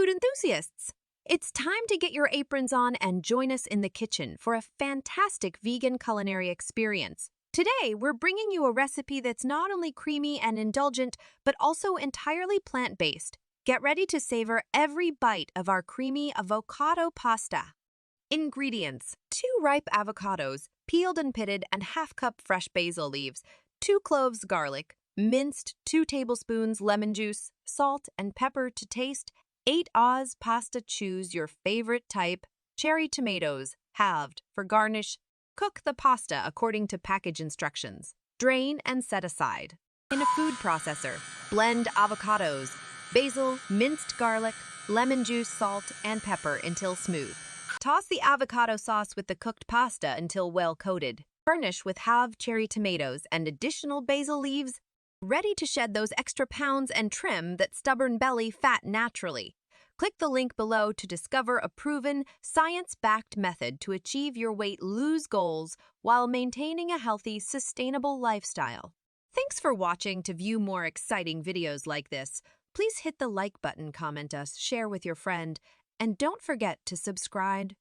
food enthusiasts! It's time to get your aprons on and join us in the kitchen for a fantastic vegan culinary experience. Today, we're bringing you a recipe that's not only creamy and indulgent, but also entirely plant-based. Get ready to savor every bite of our creamy avocado pasta. Ingredients: 2 ripe avocados, peeled and pitted, and ½ cup fresh basil leaves, 2 cloves garlic, minced 2 tablespoons lemon juice, salt and pepper to taste, 8 Oz pasta, choose your favorite type, cherry tomatoes, halved, for garnish. Cook the pasta according to package instructions. Drain and set aside. In a food processor, blend avocados, basil, minced garlic, lemon juice, salt, and pepper until smooth. Toss the avocado sauce with the cooked pasta until well coated. Garnish with halved cherry tomatoes and additional basil leaves, ready to shed those extra pounds and trim that stubborn belly fat naturally. Click the link below to discover a proven, science-backed method to achieve your weight lose goals while maintaining a healthy, sustainable lifestyle. Thanks for watching. To view more exciting videos like this, please hit the like button, comment us, share with your friend, and don't forget to subscribe.